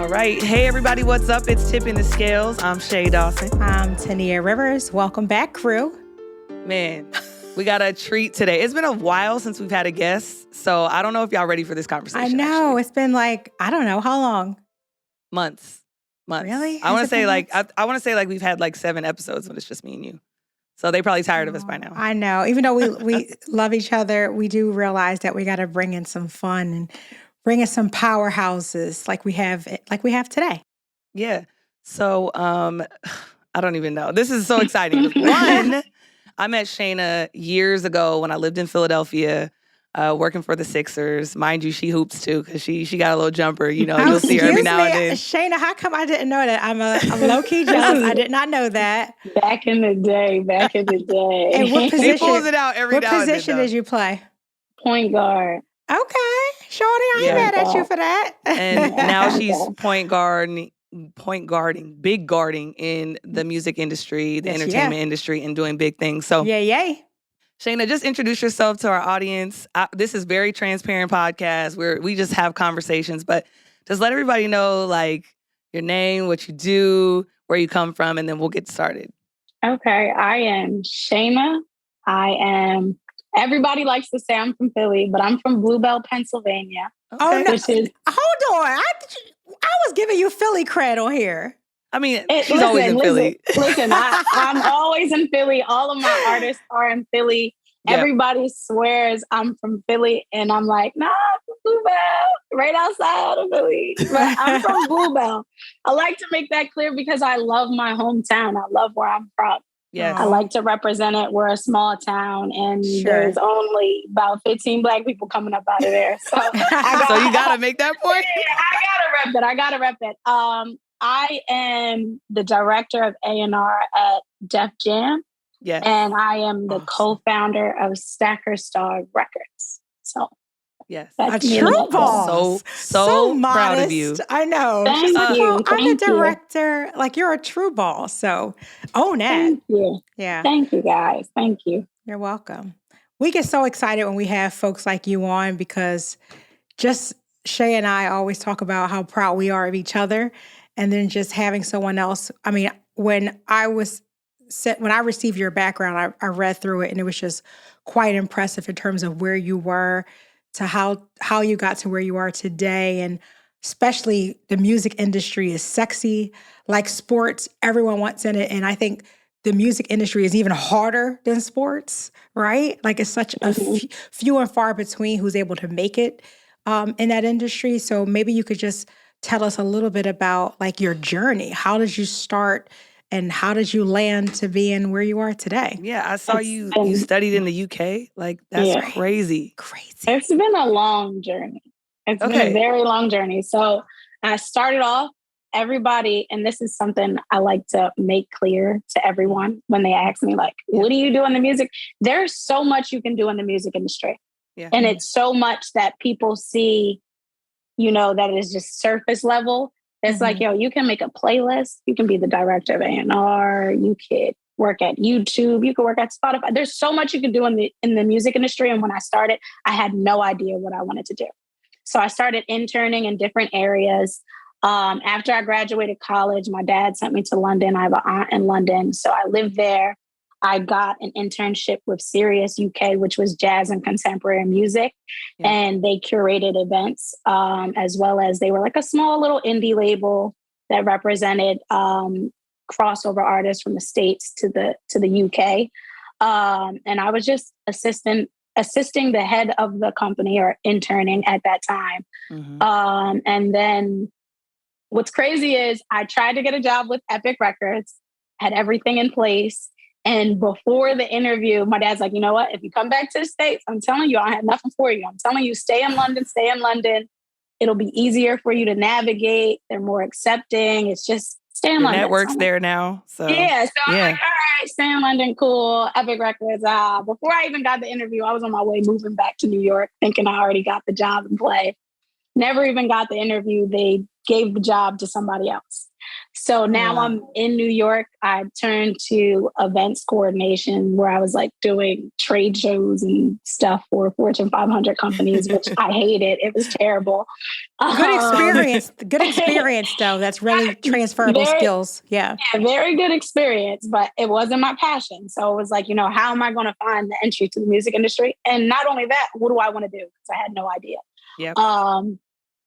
All right. Hey, everybody. What's up? It's Tipping the Scales. I'm Shay Dawson. I'm Tania Rivers. Welcome back, crew. Man, we got a treat today. It's been a while since we've had a guest, so I don't know if y'all ready for this conversation. I know. Actually. It's been like, I don't know, how long? Months. Really? I want to say I want to say like we've had like 7 episodes, but it's just me and you. So they probably tired of us by now. I know. Even though we love each other, we do realize that we got to bring in some fun and bring in some powerhouses like we have today. Yeah. So I don't even know. This is so exciting. One, I met Shana years ago when I lived in Philadelphia, working for the Sixers. Mind you, she hoops too because she got a little jumper. You know, you'll see her every now and then. Shana, how come I didn't know that? I'm low-key jealous. I did not know that. Back in the day. And what position? She pulls it out every now and then. What position did you play? Point guard. Okay. Shorty, I ain't mad at you for that. And now she's point guarding, big guarding in the music industry, the entertainment industry, and doing big things. So yay. Shana, just introduce yourself to our audience. This is very transparent podcast where we just have conversations, but just let everybody know like your name, what you do, where you come from, and then we'll get started. Okay, I am Shana. Everybody likes to say I'm from Philly, but I'm from Bluebell, Pennsylvania. Okay. Oh, no. Hold on. I was giving you Philly cred on here. I mean, she's always in Philly. Listen, I'm always in Philly. All of my artists are in Philly. Yep. Everybody swears I'm from Philly. And I'm like, nah, I'm from Bluebell, right outside of Philly. But I'm from Bluebell. I like to make that clear because I love my hometown. I love where I'm from. Yes. I like to represent it. We're a small town and there's only about 15 Black people coming up out of there. So, so you got to make that point? Yeah, I got to rep it. I am the director of A&R at Def Jam. Yes. And I am the co-founder of Stacker Star Records. So, yes. That's a true boss. So proud of you. I know. Thank you. I'm a director. Like, you're a true boss. So own that. Thank you. Yeah. Thank you, guys. Thank you. You're welcome. We get so excited when we have folks like you on because just Shay and I always talk about how proud we are of each other. And then just having someone else. I mean, when I received your background, I read through it and it was just quite impressive in terms of where you were to how you got to where you are today. And especially the music industry is sexy, like sports, everyone wants in it. And I think the music industry is even harder than sports, right? Like it's such a few and far between who's able to make it in that industry. So maybe you could just tell us a little bit about like your journey. How did you start and how did you land to being where you are today? Yeah, I saw you studied in the UK. Like, that's crazy. It's been a long journey. It's been a very long journey. So I started off, everybody, and this is something I like to make clear to everyone when they ask me, like, what do you do in the music? There's so much you can do in the music industry. Yeah. And it's so much that people see, you know, that is just surface level. It's like, yo, you can make a playlist. You can be the director of A&R. You could work at YouTube. You could work at Spotify. There's so much you can do in the music industry. And when I started, I had no idea what I wanted to do. So I started interning in different areas. After I graduated college, my dad sent me to London. I have an aunt in London. So I lived there. I got an internship with Sirius UK, which was jazz and contemporary music. Yeah. And they curated events, as well as they were like a small little indie label that represented crossover artists from the States to the UK. And I was just assisting the head of the company or interning at that time. And then what's crazy is I tried to get a job with Epic Records, had everything in place. And before the interview, my dad's like, you know what? If you come back to the States, I'm telling you, I have nothing for you. I'm telling you, stay in London. It'll be easier for you to navigate. They're more accepting. It's just stay in London. Network's there now. So I'm like, all right, stay in London, cool. Epic Records. Before I even got the interview, I was on my way moving back to New York, thinking I already got the job in play. Never even got the interview. They gave the job to somebody else. So now Wow. I'm in New York. I turned to events coordination where I was like doing trade shows and stuff for Fortune 500 companies, which I hated. It was terrible. Good experience. Good experience, though. That's really transferable skills. Yeah. Very good experience, but it wasn't my passion. So it was like, how am I going to find the entry to the music industry? And not only that, what do I want to do? Because I had no idea. Yep.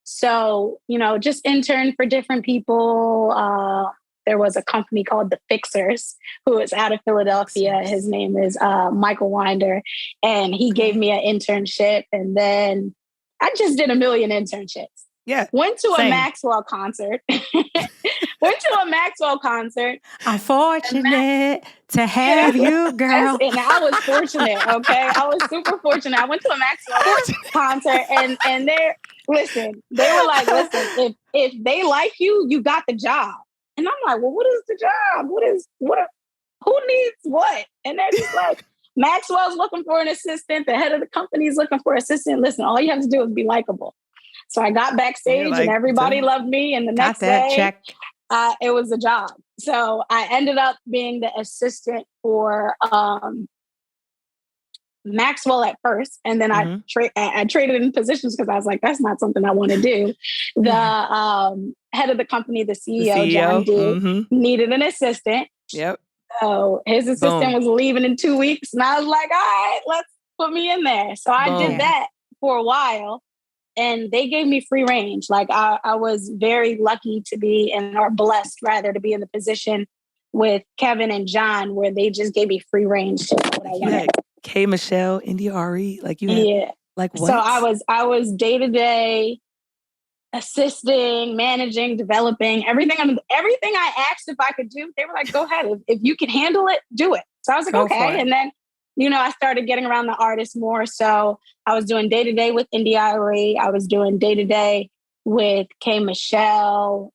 So, just interned for different people. There was a company called The Fixers, who is out of Philadelphia. His name is Michael Winder. And he gave me an internship. And then I just did a million internships. Yeah. Went to a Maxwell concert. I'm fortunate to have you, girl. And I was fortunate, okay? I was super fortunate. I went to a Maxwell concert and they were like, listen, if they like you, you got the job. And I'm like, well, what is the job? Who needs what? And they're just like, Maxwell's looking for an assistant. The head of the company is looking for an assistant. Listen, all you have to do is be likable. So I got backstage and everybody loved me. And the next day, it was a job. So I ended up being the assistant for Maxwell at first. And then I traded in positions because I was like, that's not something I want to do. The head of the company, the CEO. John D, needed an assistant. Yep. So his assistant was leaving in 2 weeks. And I was like, all right, let's put me in there. So I did that for a while. And they gave me free range. Like I was very lucky to be or blessed rather to be in the position with Kevin and John where they just gave me free range to what I wanted. K. Michelle, India Ari, like you had, like what? So I was day-to-day assisting, managing, developing, everything I asked if I could do, they were like, go ahead. If you can handle it, do it. So I was like, okay. And then I started getting around the artists more. So I was doing day-to-day with India Ari. I was doing day-to-day with K. Michelle,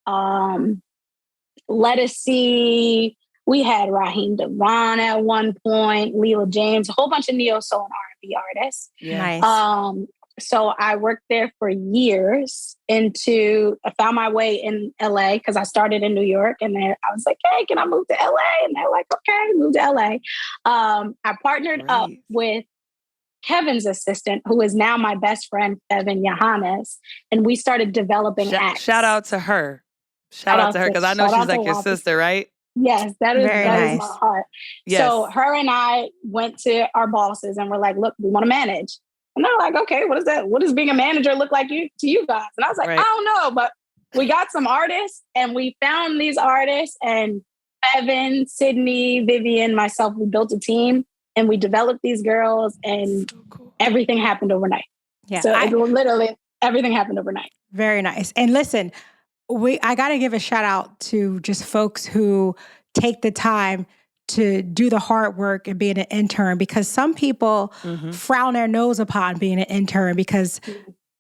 Let Us See. We had Raheem Devon at one point, Leela James, a whole bunch of neo soul and R&B artists. Yeah. Nice. So I worked there for years I found my way in LA because I started in New York and then I was like, hey, can I move to LA? And they're like, okay, move to LA. I partnered up with Kevin's assistant, who is now my best friend, Kevin Johannes. And we started developing acts. Shout out to her. Shout out to her because I know she's like your sister, right? Yes, that is nice. my heart. Yes. So her and I went to our bosses and we're like, look, we want to manage. And they're like, okay, what is that? What does being a manager look like to you guys? And I was like, I don't know, but we got some artists and we found these artists and Evan, Sydney, Vivian, myself, we built a team and we developed these girls and everything happened overnight. Yeah. So literally everything happened overnight. Very nice. And listen, I got to give a shout out to just folks who take the time to do the hard work and being an intern because some people frown their nose upon being an intern because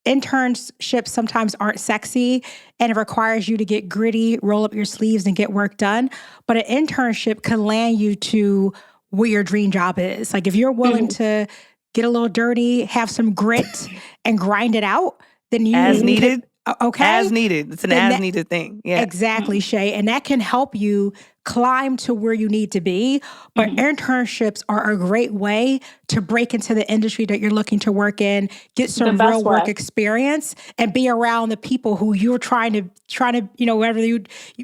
internships sometimes aren't sexy and it requires you to get gritty, roll up your sleeves and get work done. But an internship can land you to where your dream job is. Like if you're willing to get a little dirty, have some grit and grind it out, then you as needed. Okay. As needed. It's an as-needed thing. Yeah. Exactly, Shay. And that can help you climb to where you need to be. But internships are a great way to break into the industry that you're looking to work in, get some real work experience, and be around the people who you're trying to,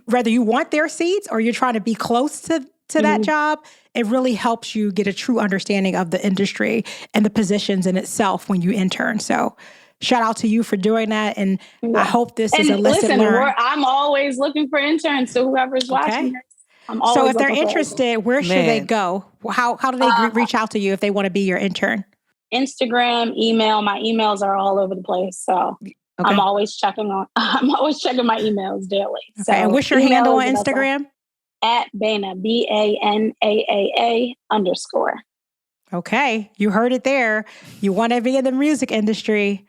whether you want their seats or you're trying to be close to that job, it really helps you get a true understanding of the industry and the positions in itself when you intern. So shout out to you for doing that. And I hope this is a lesson learned. I'm always looking for interns. So whoever's watching this, I'm always so if they're interested, where should they go? How do they reach out to you if they want to be your intern? Instagram, email. My emails are all over the place. So I'm always checking my emails daily. Okay. So and what's your handle on Instagram? At Bana, BANAAA _. Okay. You heard it there. You want to be in the music industry.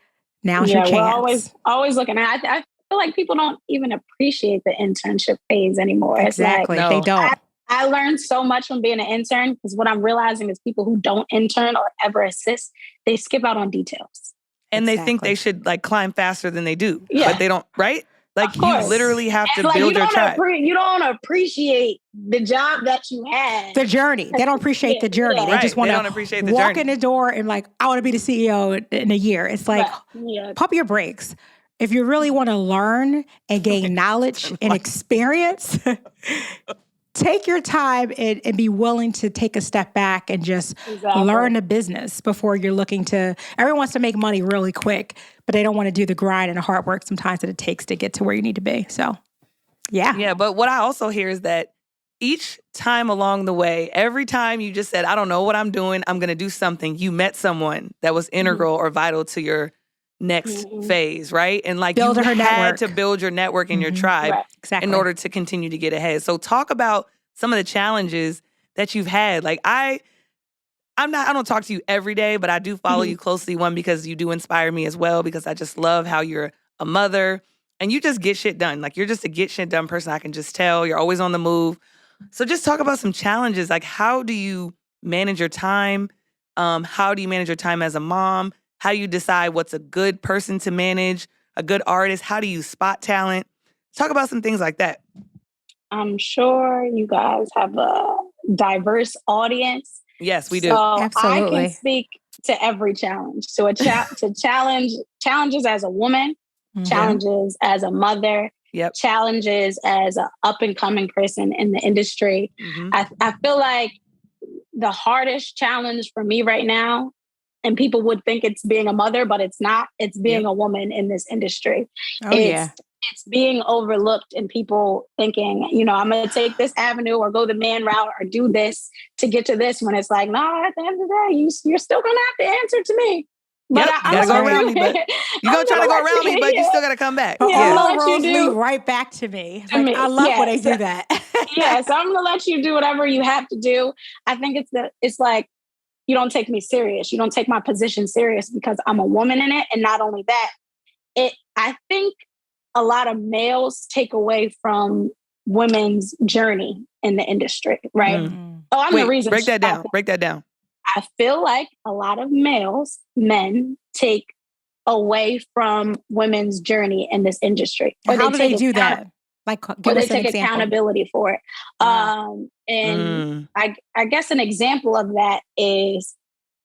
Now's your chance. We're always looking at I feel like people don't even appreciate the internship phase anymore. Exactly. They don't. I learned so much from being an intern because what I'm realizing is people who don't intern or ever assist, they skip out on details. And they think they should like climb faster than they do. Yeah. But they don't, right? Like, you literally have to build your tribe. You don't appreciate the job that you had. The journey. They don't appreciate the journey. Yeah. They just want to walk in the door and like, I want to be the CEO in a year. It's like, pump your brakes. If you really want to learn and gain knowledge and experience, take your time and be willing to take a step back and just learn the business before you're looking to. Everyone wants to make money really quick, but they don't want to do the grind and the hard work sometimes that it takes to get to where you need to be. So, yeah. Yeah, but what I also hear is that each time along the way, every time you just said, I don't know what I'm doing, I'm going to do something, you met someone that was integral or vital to your next phase, right? And like, you had to build your network and your tribe in order to continue to get ahead. So talk about some of the challenges that you've had. Like, I don't talk to you every day, but I do follow you closely, one, because you do inspire me as well, because I just love how you're a mother and you just get shit done. Like, you're just a get shit done person. I can just tell you're always on the move. So just talk about some challenges. Like, how do you manage your time? How do you manage your time as a mom? How do you decide what's a good person to manage, a good artist? How do you spot talent? Talk about some things like that. I'm sure you guys have a diverse audience. Yes, we do. So Absolutely. I can speak to every challenge. So challenges as a woman, challenges as a mother, challenges as an up-and-coming person in the industry. I feel like the hardest challenge for me right now, and people would think it's being a mother, but it's not. It's being a woman in this industry. It's being overlooked and people thinking, I'm going to take this avenue or go the man route or do this to get to this, when it's like, no, at the end of the day, you're still going to have to answer to me. But you gotta go around me, but you're going to try to go around me, but you still got to come back. All roads lead right back to me. Like, I love when they do that. So I'm going to let you do whatever you have to do. I think it's like, you don't take me serious. You don't take my position serious because I'm a woman in it. And not only that, I think a lot of males take away from women's journey in the industry, right? I'm the reason. Break that down. I feel like a lot of men take away from women's journey in this industry. Or how do they do that? Like, give us an example. Accountability for it. I guess an example of that is,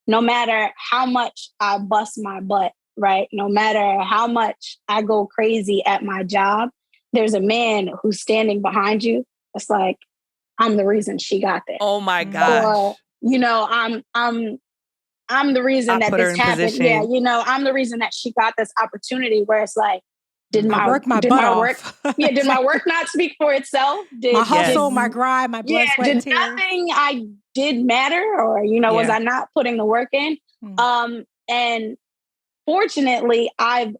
no matter how much I bust my butt, right? No matter how much I go crazy at my job, there's a man who's standing behind you. It's like, I'm the reason she got there. Oh my gosh. Or, I'm the reason that this happened. Yeah, I'm the reason that she got this opportunity, where it's like, did my work not speak for itself? My hustle, my grind, my blood, sweat, and tears. Nothing I did matter, or was I not putting the work in? And fortunately, I've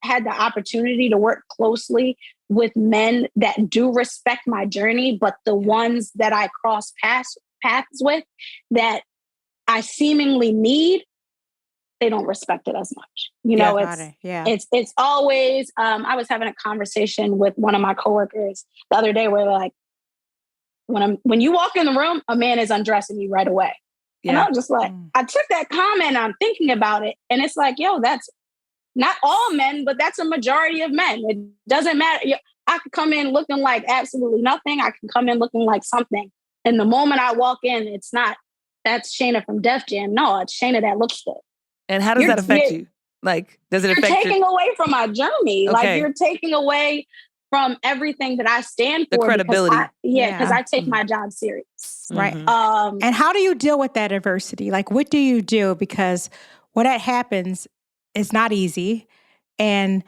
had the opportunity to work closely with men that do respect my journey, but the ones that I cross paths with that I seemingly need, they don't respect it as much. It's always, I was having a conversation with one of my coworkers the other day where, like, when you walk in the room, a man is undressing you right away. And I was just like, I took that comment, I'm thinking about it. And it's like, that's not all men, but that's a majority of men. It doesn't matter. I could come in looking like absolutely nothing. I can come in looking like something. And the moment I walk in, it's not, that's Shana from Def Jam. No, it's Shana that looks good. And how does that affect you? Like, does it affect you? You're taking away from my journey. Okay. Like, you're taking away from everything that I stand for. The credibility. Because I take my job serious. Right. And how do you deal with that adversity? Like, what do you do? Because when that happens, it's not easy. And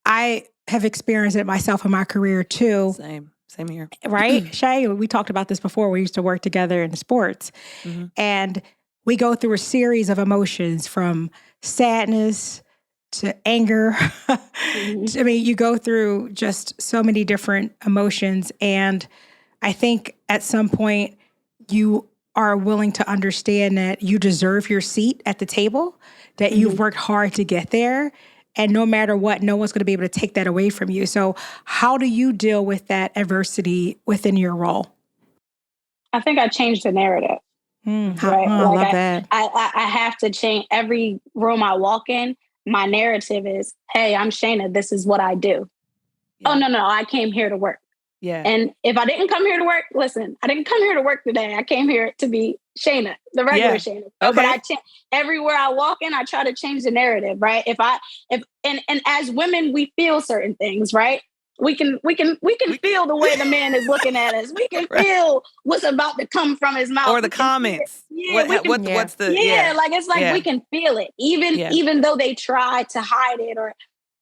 I have experienced it myself in my career too. Same here. Right? Shay, we talked about this before. We used to work together in sports. And we go through a series of emotions, from sadness to anger. I mean, you go through just so many different emotions. And I think at some point you are willing to understand that you deserve your seat at the table, that you've worked hard to get there. And no matter what, no one's going to be able to take that away from you. So how do you deal with that adversity within your role? I think I changed the narrative. Right? I love that. I have to change. Every room I walk in, my narrative is, hey, I'm Shana. This is what I do. oh, no, I came here to work. Yeah. And if I didn't come here to work, listen, I didn't come here to work today. I came here to be Shana, the regular Shana. Okay. But everywhere I walk in, I try to change the narrative, right? And as women, we feel certain things, right? We can feel the way the man is looking at us. We can feel what's about to come from his mouth. Or the comments. Like it's like we can feel it. Even though they try to hide it, or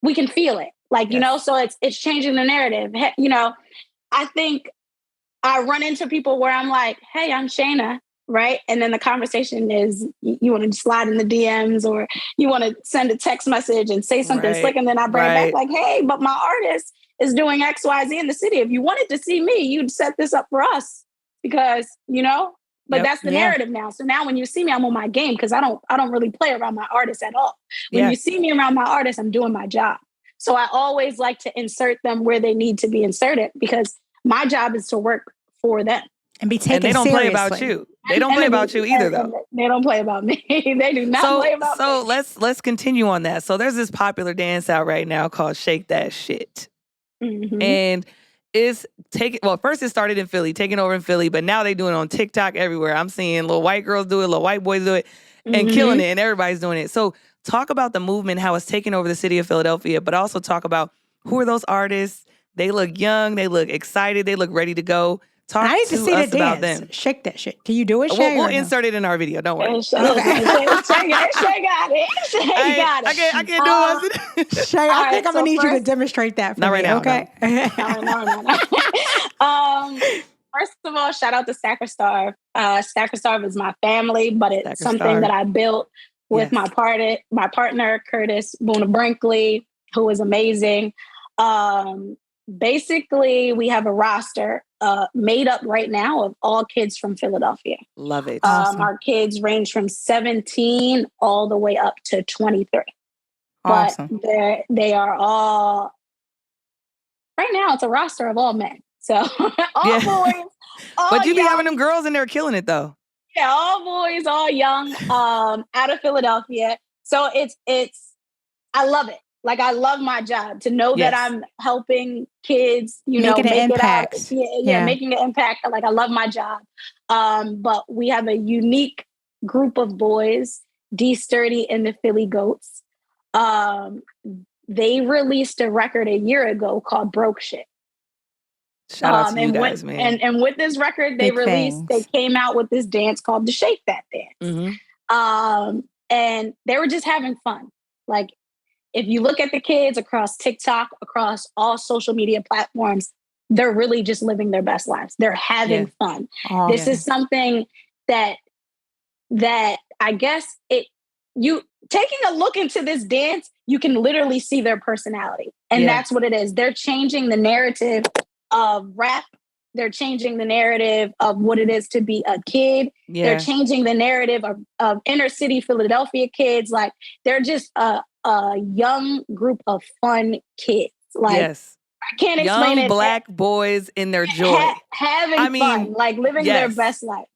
we can feel it. Like, you know, so it's changing the narrative. You know, I think I run into people where I'm like, hey, I'm Shana, right? And then the conversation is, you want to slide in the DMs, or you want to send a text message and say something slick. And then I bring it back like, hey, but my artist is doing X, Y, Z in the city. If you wanted to see me, you'd set this up for us, because, you know, but that's the narrative now. So now when you see me, I'm on my game, because I don't really play around my artists at all. When you see me around my artists, I'm doing my job. So I always like to insert them where they need to be inserted, because my job is to work for them. And be taken And they don't seriously. play about you. They don't play about you either, though. They don't play about me. They do not play about me. So let's continue on that. So there's this popular dance out right now called Shake That Shit. Mm-hmm. And first it started in Philly, taking over in Philly, but now they doing it on TikTok everywhere. I'm seeing little white girls do it, little white boys do it, and killing it, and everybody's doing it. So talk about the movement, how it's taking over the city of Philadelphia, but also talk about who are those artists. They look young, they look excited, they look ready to go. I need to see the about dance. them. Shake that shit. Can you do it, Shay? We'll insert it in our video. Don't worry. Shay got it. Shay got it. I can't do it. Shay, I think I'm going to need you to demonstrate that for me. Right now, okay? No. First of all, shout out to Stacker Starve is my family, but it's something that I built with my partner, Curtis Boona Brinkley, who is amazing. Basically, we have a roster made up right now of all kids from Philadelphia. Love it. Awesome. Our kids range from 17 all the way up to 23. Awesome. But they are all, right now, it's a roster of all men. So all boys. But you be having them girls in there killing it, though. Yeah, all boys, all young, out of Philadelphia. So it's I love it. Like, I love my job to know that I'm helping kids, making an impact. Making an impact. Like, I love my job. But we have a unique group of boys, D Sturdy and the Philly Goats. They released a record a year ago called Broke Shit. Shout out to you guys, man. And with this record they came out with this dance called the Shake That Dance. Mm-hmm. And they were just having fun. Like, if you look at the kids across TikTok, across all social media platforms, they're really just living their best lives. They're having fun. This is something that I guess you taking a look into this dance, you can literally see their personality. And that's what it is. They're changing the narrative of rap. They're changing the narrative of what it is to be a kid. Yeah. They're changing the narrative of inner city Philadelphia kids. Like, they're just a young group of fun kids. Like, I can't explain it. Young Black boys in their joy. Having fun, like living their best life.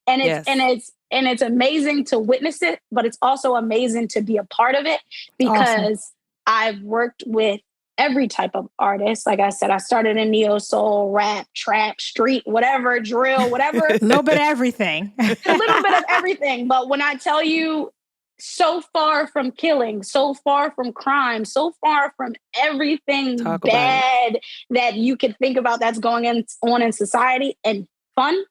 And it's amazing to witness it, but it's also amazing to be a part of it, because I've worked with every type of artist. Like I said, I started in neo soul, rap, trap, street, whatever, drill, whatever. A little bit of everything. A little bit of everything. But when I tell you, so far from killing, so far from crime, so far from everything bad that you could think about that's going on in society, and fun.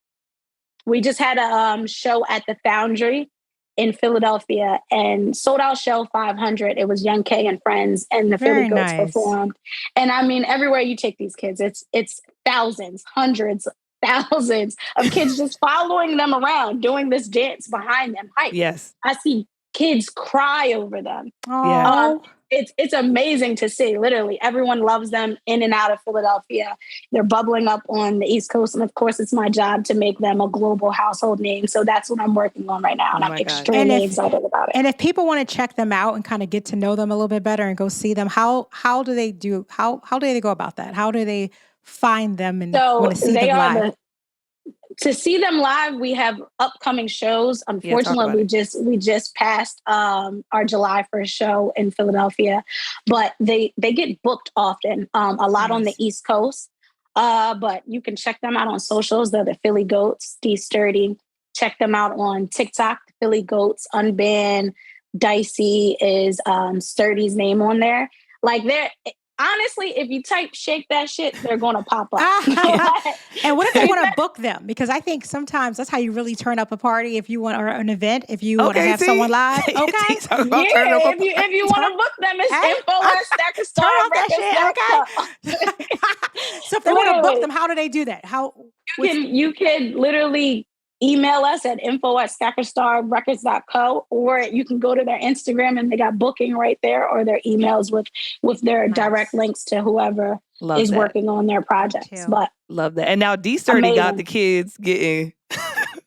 We just had a show at the Foundry in Philadelphia, and sold out show 500. It was Young K and friends, and the Philly Goats performed. And I mean, everywhere you take these kids, it's thousands, hundreds, thousands of kids just following them around, doing this dance behind them. Hype. Yes. I see kids cry over them. It's amazing to see. Literally, everyone loves them in and out of Philadelphia. They're bubbling up on the East Coast. And of course, it's my job to make them a global household name. So that's what I'm working on right now. And I'm extremely excited about it. And if people want to check them out and kind of get to know them a little bit better and go see them, how do they go about that? How do they find them and want to see them live? to see them live, we have upcoming shows. Unfortunately, we just passed our July 1st show in Philadelphia, but they get booked often, a lot on the East Coast. But you can check them out on socials. They're the Philly Goats, D Sturdy. Check them out on TikTok, Philly Goats, Unbanned. Dicey is Sturdy's name on there. Like they're honestly, if you type "shake that shit," they're gonna pop up. And what if they want to book them? Because I think sometimes that's how you really turn up a party. If you want or an event, if you want to have someone live, if you want to book them, it's info@stackerstarrecords.com. So if they want to book them, how do they do that? You can literally email us at info@stackerstarrecords.co, or you can go to their Instagram and they got booking right there, or their emails with their direct links to whoever is working on their projects. But love that. And now D Sturdy got the kids getting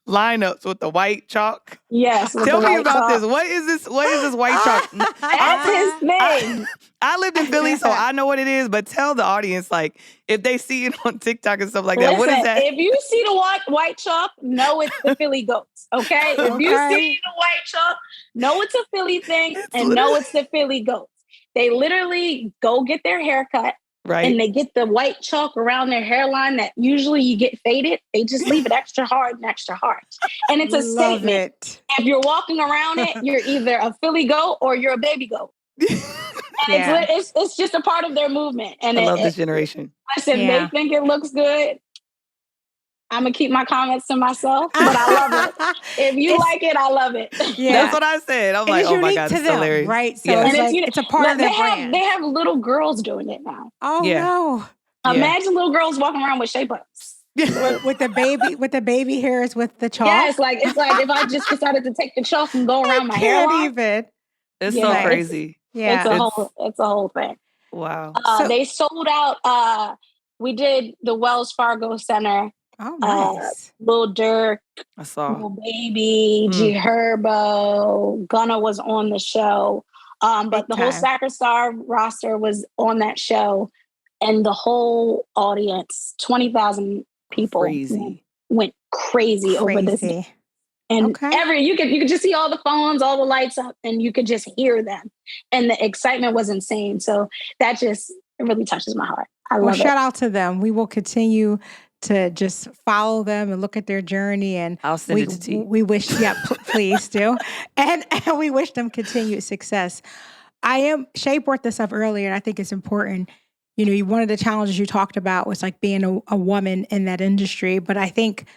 lineups with the white chalk. Yes. Tell me about this. What is this white chalk? That's his thing. I lived in Philly, so I know what it is, but tell the audience, like, if they see it on TikTok and stuff like that, what is that? If you see the white chalk, know it's the Philly Goats, okay? If you see the white chalk, know it's a Philly thing, know it's the Philly Goats. They literally go get their hair cut, and they get the white chalk around their hairline that usually you get faded. They just leave it extra hard and extra hard. And it's a statement. If you're walking around it, you're either a Philly goat or you're a baby goat. It's just a part of their movement. And I love this generation. Listen, they think it looks good. I'm going to keep my comments to myself, but I love it. If you like it, I love it. Yeah. That's what I said. I'm like, oh my God, it's hilarious. Right? So it's a part of their brand. They have little girls doing it now. Oh, no. Imagine little girls walking around with shape-ups. with the baby hairs with the chalk. Yeah, it's like if I just decided to take the chalk and go around my hairline. It's so crazy. It's a whole thing. Wow. They sold out. We did the Wells Fargo Center. Oh, nice. Lil Durk, I saw. Lil Baby, G Herbo, Gunna was on the show. But the whole Stacker Star roster was on that show. And the whole audience, 20,000 people went crazy over this. And you could just see all the phones, all the lights up, and you could just hear them. And the excitement was insane. So that it really touches my heart. I love it. Shout out to them. We will continue to just follow them and look at their journey. And I'll send it to you. We wish, please do. And we wish them continued success. Shay brought this up earlier, and I think it's important. You know, one of the challenges you talked about was like being a woman in that industry. But I think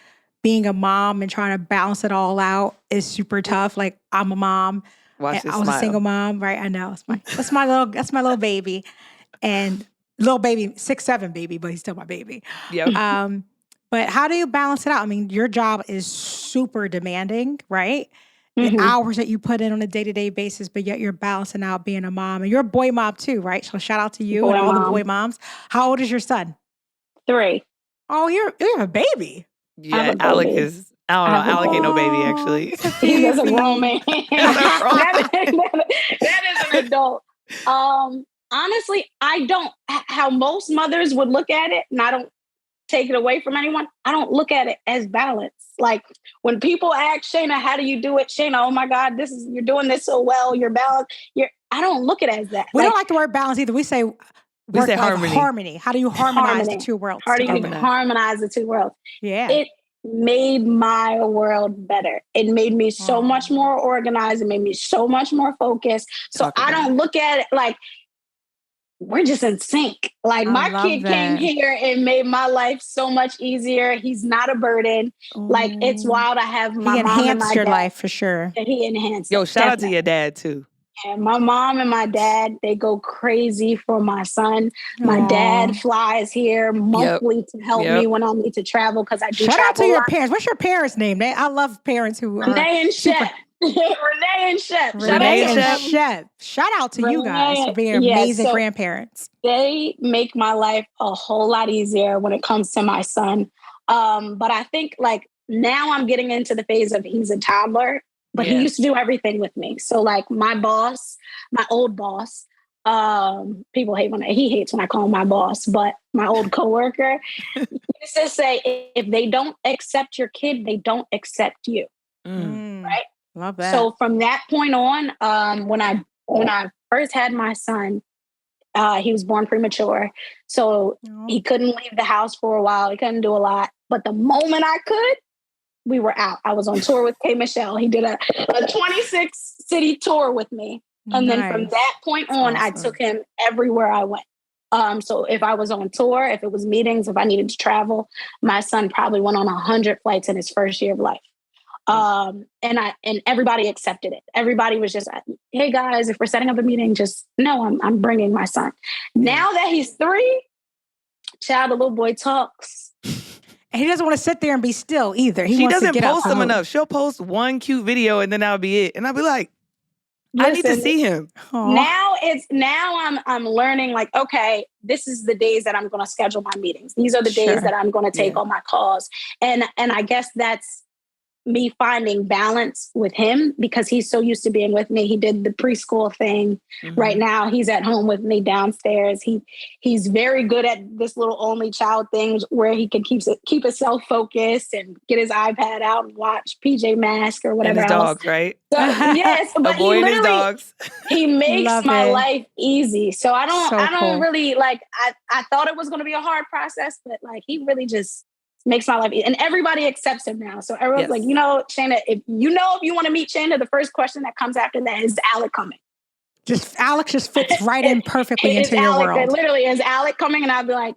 being a mom and trying to balance it all out is super tough. Like, I'm a mom. I was a single mom, right? I know. That's my little baby. And little baby, 6'7" baby, but he's still my baby. Yep. But how do you balance it out? I mean, your job is super demanding, right? The hours that you put in on a day-to-day basis, but yet you're balancing out being a mom. And you're a boy mom too, right? So shout out to you and all the boy moms. How old is your son? 3. Oh, you have a baby. Yeah, Alec is. I don't know. Alec ain't no baby, actually. He's a grown man. That is an adult. Honestly, I don't, how most mothers would look at it, and I don't take it away from anyone, I don't look at it as balance. Like, when people ask Shana, how do you do it? Shana, oh my God, you're doing this so well, you're balanced. I don't look at it as that. We don't like the word balance either. We say harmony. How do you harmonize the two worlds? How do you harmonize the two worlds? Yeah. It made my world better. It made me so much more organized. It made me so much more focused. So I don't look at it like, we're just in sync. Like, my kid came here and made my life so much easier. He's not a burden. Like, it's wild. I have my mom and my dad. He enhanced your life for sure. And he enhanced it. Shout out to your dad too. Yeah, my mom and my dad, they go crazy for my son. My dad flies here monthly to help me when I need to travel, because I do travel. Shout out to your parents. What's your parents' name? I love parents who are Renee and Shep. Renee and Shep. Shout out to you guys for being amazing grandparents. They make my life a whole lot easier when it comes to my son. But I think, like, now I'm getting into the phase of he's a toddler, but he used to do everything with me. So, like, my old boss, People he hates when I call him my boss, but my old coworker used to say, if they don't accept your kid, they don't accept you. Right? Love that. So from that point on, when I first had my son, he was born premature. So he couldn't leave the house for a while. He couldn't do a lot. But the moment I could, we were out. I was on tour with K. Michelle. He did a 26 city tour with me. And then from that point on, I took him everywhere I went. So if I was on tour, if it was meetings, if I needed to travel, my son probably went on 100 flights in his first year of life. And everybody accepted it. Everybody was just, hey guys, if we're setting up a meeting, just no, I'm bringing my son. Now that he's 3, child, the little boy talks. And he doesn't want to sit there and be still either. She doesn't post them enough. She'll post one cute video and then that'll be it. And I'll be like, I need to see him. Aww. Now I'm learning, like, okay, this is the days that I'm going to schedule my meetings. These are the days that I'm going to take all my calls. And I guess that's me finding balance with him because he's so used to being with me. He did the preschool thing. Right now he's at home with me downstairs. He's very good at this little only child thing where he can keep himself focused and get his iPad out and watch PJ Masks or whatever and his else. dogs, right? So, yes, but a boy and his dogs. He makes my life easy. So I don't really like. I thought it was going to be a hard process, but like he really just makes my life easy. And everybody accepts him now. So everyone's like, Shana, if you want to meet Shana, the first question that comes after that is Alec coming. Alex just fits right in perfectly into your world. It literally is Alec coming, and I'd be like,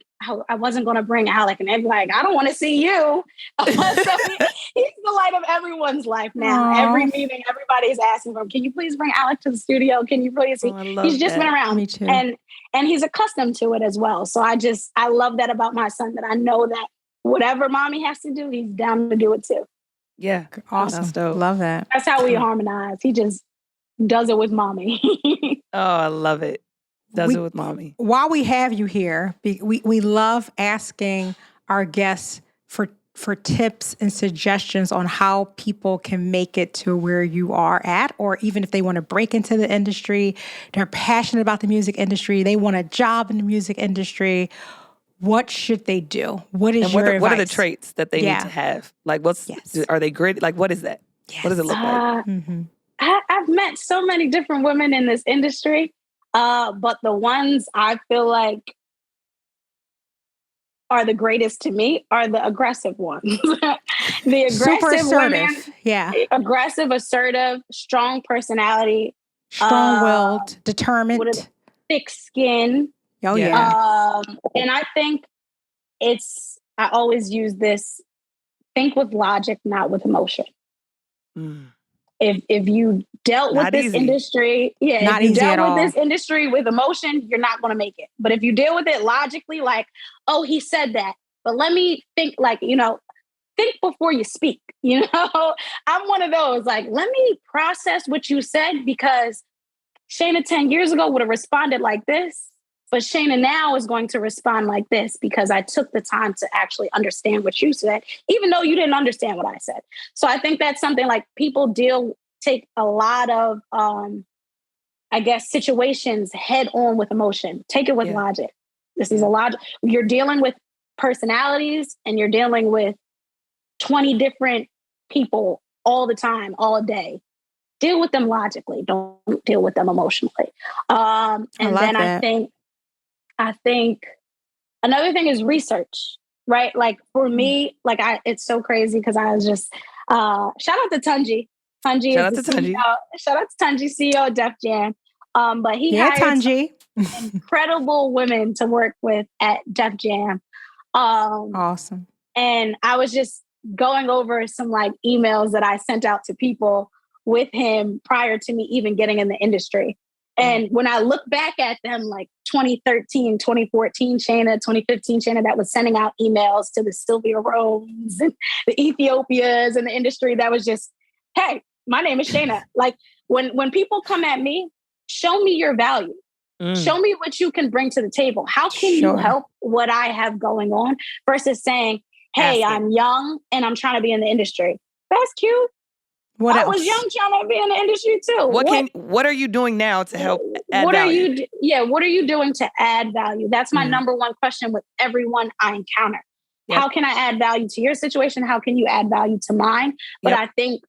I wasn't going to bring Alec, and they'd be like, I don't want to see you. So he's the light of everyone's life now. Aww. Every meeting, everybody's asking for him. Can you please bring Alec to the studio? Can you please? He's just been around, me too. and he's accustomed to it as well. So I love that about my son, that I know that whatever mommy has to do, he's down to do it too. Yeah, awesome. That's dope. Love that. That's how we harmonize. He just does it with mommy. Oh, I love it. Does it with mommy. While we have you here, we love asking our guests for tips and suggestions on how people can make it to where you are at, or even if they want to break into the industry, they're passionate about the music industry, they want a job in the music industry. What should they do? What is your advice? What are the traits that they need to have? Like, are they gritty? Like, what is that? Yes. What does it look like? I've met so many different women in this industry, but the ones I feel like are the greatest to me are the aggressive ones. The aggressive women, aggressive, assertive, strong personality, strong-willed, determined, with a thick skin. Oh yeah. And I think I always use this: think with logic, not with emotion. If you dealt with this industry, if you dealt with this industry with emotion, you're not going to make it. But if you deal with it logically, like, oh, he said that, but let me think, like, think before you speak. I'm one of those, like, let me process what you said, because Shana 10 years ago would have responded like this. But Shana now is going to respond like this because I took the time to actually understand what you said, even though you didn't understand what I said. So I think that's something like people take a lot of, situations head on with emotion. Take it with logic. This is a logic. You're dealing with personalities and you're dealing with 20 different people all the time, all day. Deal with them logically. Don't deal with them emotionally. I think another thing is research, right? Like for me, it's so crazy because I was just, shout out to Tunji. Shout out to Tunji, CEO of Def Jam. But he hired Tunji. incredible women to work with at Def Jam. Awesome. And I was just going over some like emails that I sent out to people with him prior to me even getting in the industry. And when I look back at them, like 2013, 2014 Shana, 2015 Shana, that was sending out emails to the Sylvia Rhodes and the Ethiopias and the industry, that was just, hey, my name is Shana. Like when people come at me, show me your value. Show me what you can bring to the table. How can you help what I have going on versus saying, hey, I'm young and I'm trying to be in the industry. That's cute. What I else? was young trying to be in the industry too. What are you doing now to help add what value? are you what are you doing to add value? That's my number one question with everyone I encounter. Yep. How can I add value to your situation? How can you add value to mine? But I think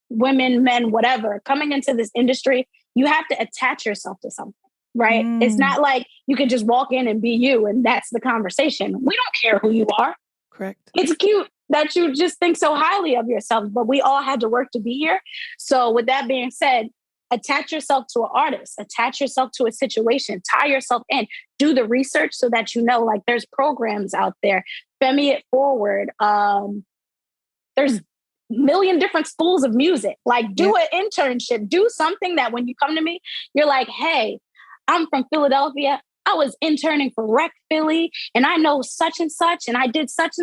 women, men, whatever, coming into this industry, you have to attach yourself to something, right? It's not like you can just walk in and be you and that's the conversation. We don't care who you are. Correct. It's cute that you just think so highly of yourself, but we all had to work to be here. So with that being said, attach yourself to an artist, attach yourself to a situation, tie yourself in, do the research so that you know, like there's programs out there, Femi It Forward. There's million different schools of music. Like do an internship, do something that when you come to me, you're like, hey, I'm from Philadelphia. I was interning for Rec Philly and I know such and I did such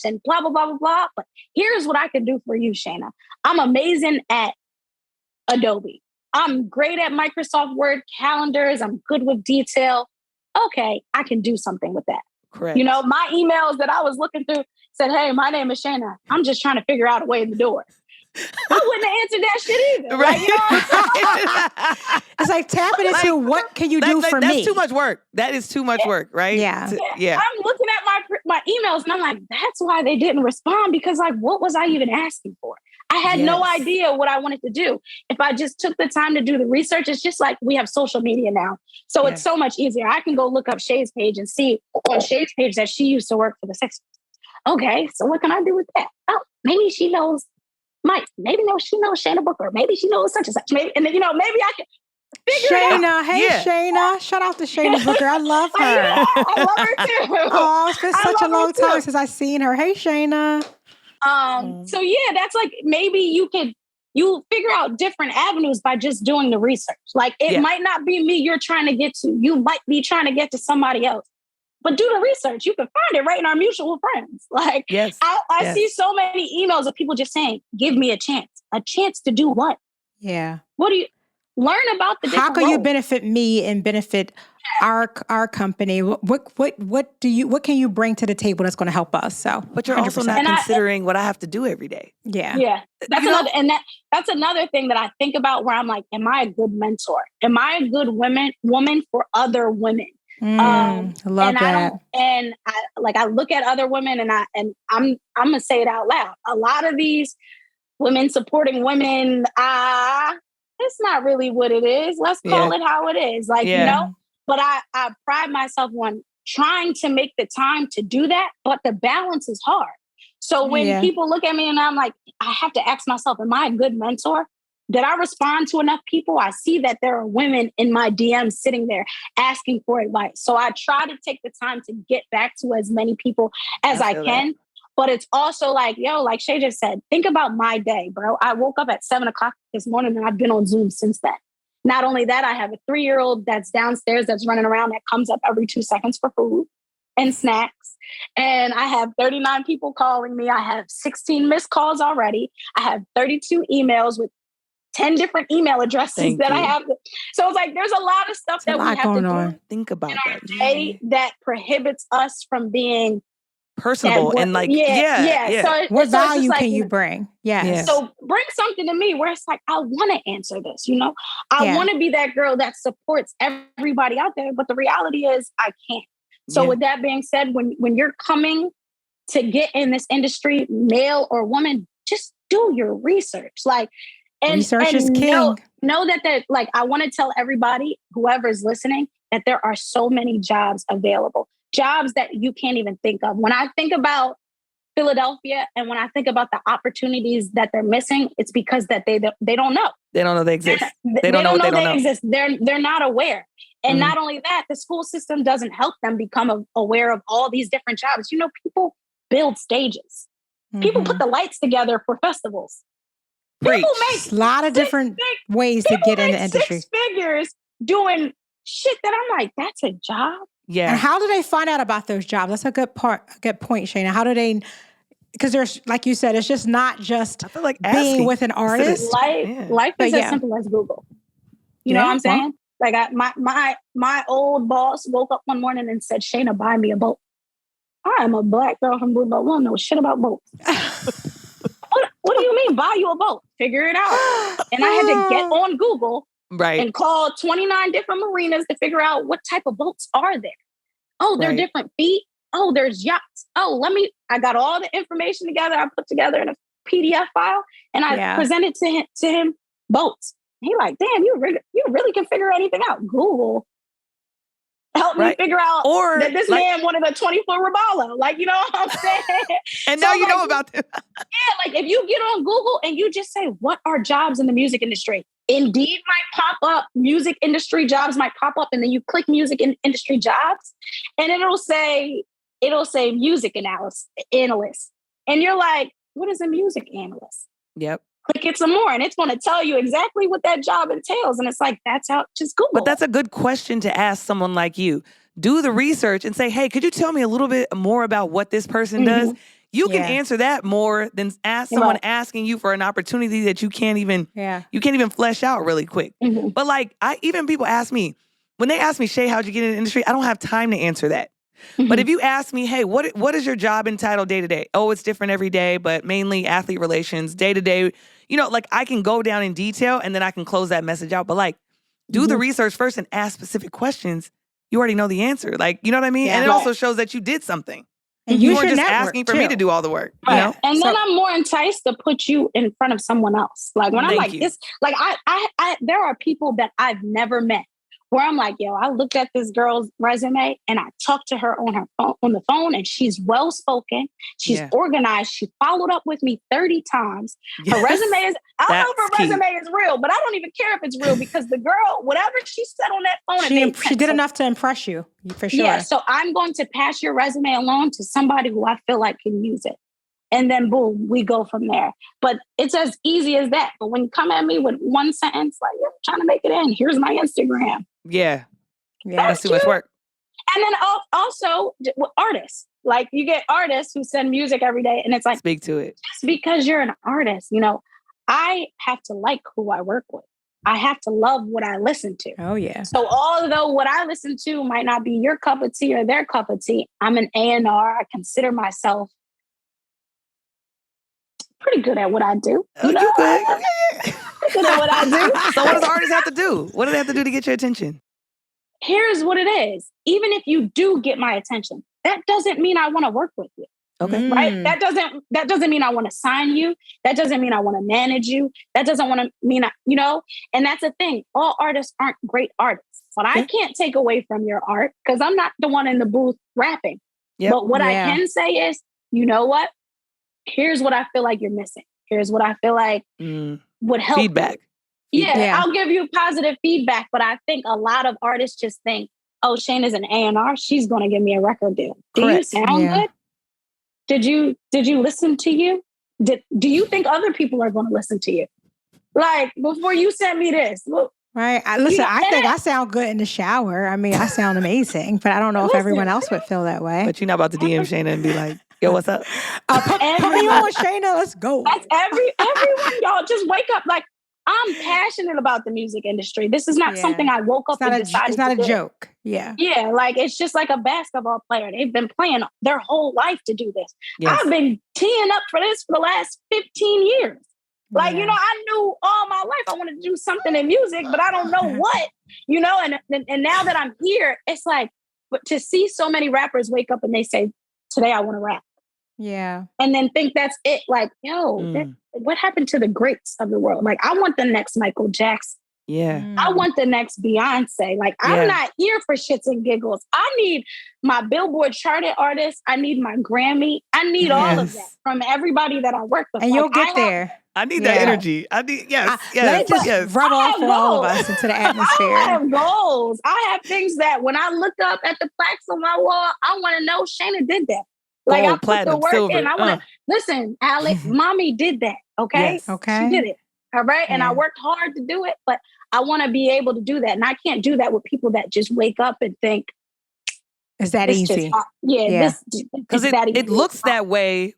and blah, blah, blah, blah, blah. But here's what I can do for you, Shana. I'm amazing at Adobe. I'm great at Microsoft Word calendars. I'm good with detail. Okay, I can do something with that. Correct. You know, my emails that I was looking through said, hey, my name is Shana. I'm just trying to figure out a way in the door. I wouldn't have answered that shit either. Right. Like, you know it's like tapping into what can you do for me? That's too much work. That is too much work, right? Yeah. I'm looking at my emails and I'm like, that's why they didn't respond because like, what was I even asking for? I had no idea what I wanted to do. If I just took the time to do the research, it's just like we have social media now. So it's so much easier. I can go look up Shay's page and see on Shay's page that she used to work for the Sixers. Okay, so what can I do with that? Oh, maybe she knows Mike. Maybe she knows Shana Booker. Maybe she knows such and such. Maybe, and then, maybe I can figure it out. Hey, Shana. Shout out to Shana Booker. I love her. I love her too. Oh, it's been such a long time since I've seen her. Hey, Shana. So that's like, maybe you figure out different avenues by just doing the research. Like it might not be me you're trying to get to. You might be trying to get to somebody else. But do the research. You can find it right in our mutual friends. Like, I see so many emails of people just saying, give me a chance. A chance to do what? Yeah. What do you learn about the different How can roles? you benefit me and benefit our company? What can you bring to the table that's going to help us? So, but you're 100%. Also not considering what I have to do every day. Yeah. Yeah. That's another thing that I think about where I'm like, am I a good mentor? Am I a good woman for other women? I love that. I look at other women and I'm gonna say it out loud. A lot of these women supporting women, it's not really what it is. Let's call it how it is. Like, you know, but I pride myself on trying to make the time to do that, but the balance is hard. So when people look at me and I'm like, I have to ask myself, am I a good mentor? Did I respond to enough people? I see that there are women in my DMs sitting there asking for advice. So I try to take the time to get back to as many people as I can. That. But it's also like, like Shay just said, think about my day, bro. I woke up at 7:00 this morning and I've been on Zoom since then. Not only that, I have a 3-year-old that's downstairs that's running around that comes up every 2 seconds for food and snacks. And I have 39 people calling me. I have 16 missed calls already. I have 32 emails with 10 different email addresses I have. So it's like, there's a lot of stuff that we have to do. Think about that. That prohibits us from being personable and like, So what value can you bring? Yes. So bring something to me where it's like, I want to answer this, you know? I want to be that girl that supports everybody out there. But the reality is I can't. So with that being said, when you're coming to get in this industry, male or woman, just do your research. Like, research is king. Know that like, I want to tell everybody, whoever's listening, that there are so many jobs available, jobs that you can't even think of. When I think about Philadelphia and when I think about the opportunities that they're missing, it's because that they don't know. They don't know they exist. They don't know they exist. They're not aware. And not only that, the school system doesn't help them become aware of all these different jobs. You know, people build stages. People put the lights together for festivals. People make a lot of different ways to get in the industry. 6 figures doing shit that I'm like, that's a job. Yeah. And how do they find out about those jobs? That's a good point, Shana. How do they? Because there's, like you said, it's just not just being with an artist. Life is as simple as Google. You know what I'm saying? Like my old boss woke up one morning and said, "Shana, buy me a boat." I am a black girl from Blue Boat. I don't know shit about boats. What do you mean buy you a boat? Figure it out. And I had to get on Google and call 29 different marinas to figure out what type of boats are there. Oh, they're different feet. Oh, there's yachts. Oh, I got all the information together. I put together in a PDF file and I presented to him boats. He like, damn, you really can figure anything out. Google help me figure out that this man wanted a 20-foot Robalo. Like, you know what I'm saying? And now you know about them. Like if you get on Google and you just say, what are jobs in the music industry? Indeed might pop up, music industry jobs might pop up, and then you click music industry jobs, and it'll say music analyst. And you're like, what is a music analyst? Yep. Click it some more, and it's going to tell you exactly what that job entails. And it's like, that's how, just Google. But that's a good question to ask someone like you. Do the research and say, hey, could you tell me a little bit more about what this person does? You can answer that more than ask someone asking you for an opportunity that you can't even flesh out really quick. But like, even people ask me, when they ask me, Shay, how'd you get in the industry? I don't have time to answer that. But if you ask me, hey, what is your job entitled day to day? Oh, it's different every day, but mainly athlete relations, day to day. You know, like I can go down in detail and then I can close that message out. But like, do the research first and ask specific questions. You already know the answer. Like, you know what I mean? And it also shows that you did something. And you weren't just asking for me to do all the work. You know? And then I'm more enticed to put you in front of someone else. Like when I'm like this, like I there are people that I've never met where I'm like, yo, I looked at this girl's resume and I talked to her on the phone, and she's well spoken, she's organized, she followed up with me 30 times. Her resume is, I don't know if her resume is real, but I don't even care if it's real because the girl, whatever she said on that phone, she did enough to impress you, for sure. Yeah, so I'm going to pass your resume along to somebody who I feel like can use it. And then boom, we go from there. But it's as easy as that. But when you come at me with one sentence, like, you're trying to make it in, here's my Instagram. Yeah. That's too much work. And then also artists. Like you get artists who send music every day, and it's like, speak to it. Just because you're an artist, you know, I have to like who I work with. I have to love what I listen to. Oh, yeah. So although what I listen to might not be your cup of tea or their cup of tea, I'm an A&R. I consider myself pretty good at what I do. You know? Good. Good at what I do. So what does the artist have to do? What do they have to do to get your attention? Here's what it is. Even if you do get my attention, that doesn't mean I want to work with you. Okay. Right? That doesn't mean I want to sign you. That doesn't mean I want to manage you. That doesn't want to mean, you know, and that's the thing. All artists aren't great artists, but I can't take away from your art because I'm not the one in the booth rapping. But what I can say is, you know what? Here's what I feel like you're missing. Here's what I feel like would help. Feedback. Yeah, I'll give you positive feedback, but I think a lot of artists just think, oh, Shana's an A&R. She's going to give me a record deal. Do you sound good? Did you listen to you? Do you think other people are going to listen to you? Like, before you sent me this. Look, right. I think I sound good in the shower. I mean, I sound amazing, but I don't know if everyone else would feel that way. But you're not about to DM Shana and be like, yo, what's up? Put me on, Shana. Let's go. That's everyone, y'all. Just wake up. Like, I'm passionate about the music industry. This is not something I woke up and decided It's not to a do. joke. Yeah. Yeah, like it's just like a basketball player. They've been playing their whole life to do this. Yes. I've been teeing up for this for the last 15 years. Like, you know, I knew all my life I wanted to do something in music, but I don't know what, you know, and now that I'm here, it's like, but to see so many rappers wake up and they say, today I want to rap. Yeah. And then think that's it. Like, yo, what happened to the greats of the world? Like, I want the next Michael Jackson. Yeah. I want the next Beyonce. Like, I'm not here for shits and giggles. I need my Billboard charted artist. I need my Grammy. I need all of that from everybody that I work with. And you'll get there. I need that energy. I need, let it just rub off on all of us into the atmosphere. I have goals. I have things that when I look up at the plaques on my wall, I want to know Shana did that. Like, I put the work in. I want to listen, Alex, mommy did that. Okay. Yes. Okay. She did it. All right. And I worked hard to do it, but I want to be able to do that. And I can't do that with people that just wake up and think, is that easy? Because it looks that way.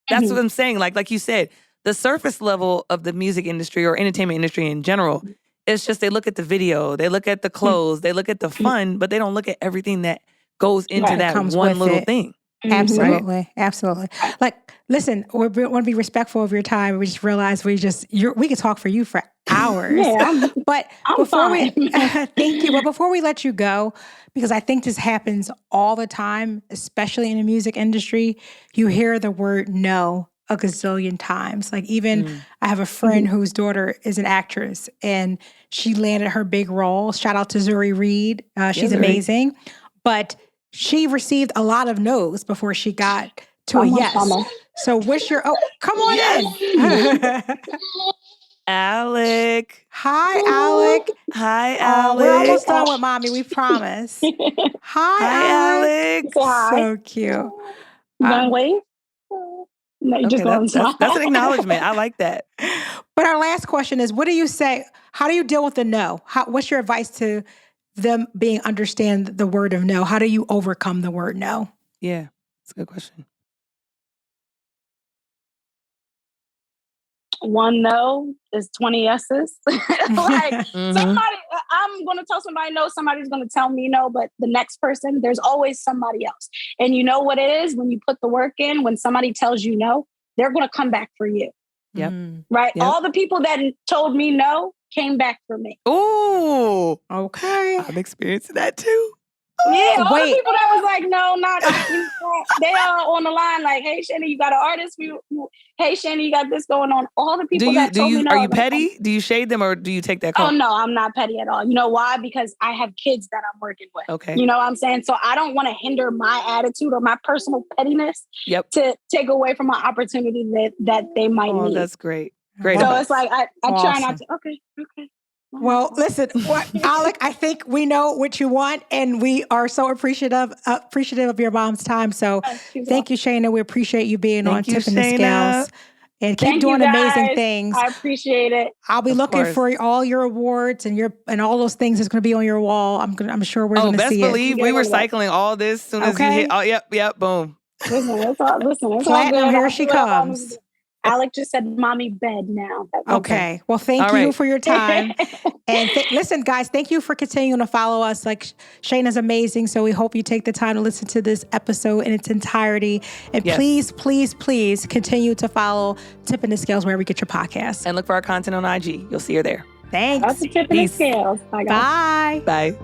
That's what I'm saying. Like you said, the surface level of the music industry or entertainment industry in general, it's just they look at the video, they look at the clothes, they look at the fun, but they don't look at everything that goes into that one little thing. Absolutely. Absolutely. Like, listen, we want to be respectful of your time. We just realized we could talk for you for hours. Yeah, But I'm before fine. thank you. But before we let you go, because I think this happens all the time, especially in the music industry, you hear the word no a gazillion times. Like even I have a friend whose daughter is an actress and she landed her big role. Shout out to Zuri Reed. She's amazing. But she received a lot of no's before she got to a yes. So what's your, come on in. Alec. Hi, Alec. Hi, Alec. We're almost done with mommy, we promise. Hi, Alec. So cute. Don't wave? No, you just going to that's an acknowledgement. I like that. But our last question is, what do you say? How do you deal with the no? What's your advice to them understand the word of no? How do you overcome the word no? Yeah, that's a good question. One no is 20 yeses. Like somebody, I'm going to tell somebody no, somebody's going to tell me no, but the next person, there's always somebody else. And you know what it is when you put the work in, when somebody tells you no, they're going to come back for you. Yep. Right? Yep. All the people that told me no came back for me. Ooh. Okay. I'm experiencing that too. Yeah, all the people that was like, no, not they are on the line like, hey, Shana, you got an artist? Hey, Shana, you got this going on. All the people that told me no. Are you petty? Do you shade them or do you take that call? Oh, no, I'm not petty at all. You know why? Because I have kids that I'm working with. Okay. You know what I'm saying? So I don't want to hinder my attitude or my personal pettiness to take away from my opportunity that they might need. Oh, that's great. Great. So advice. It's like, I try not to, okay. Well, listen, Alec, I think we know what you want, and we are so appreciative of your mom's time. So thank you, Shana. We appreciate you being on Tipping the Scales. And keep doing amazing things. I appreciate it. I'll be looking for all your awards and all those things that's going to be on your wall. I'm sure we're going to see it. Best believe we were cycling all this as soon as you hit. Oh, yep, boom. Listen, it's all Platinum, good. Here she comes. Alec just said, mommy, bed now. Okay. Well, thank you for your time. And listen, guys, thank you for continuing to follow us. Like, Shana's amazing. So we hope you take the time to listen to this episode in its entirety. And please, please, please continue to follow Tipping the Scales wherever you get your podcasts. And look for our content on IG. You'll see her there. Thanks. That's the Tipping the Scales. Bye. Bye.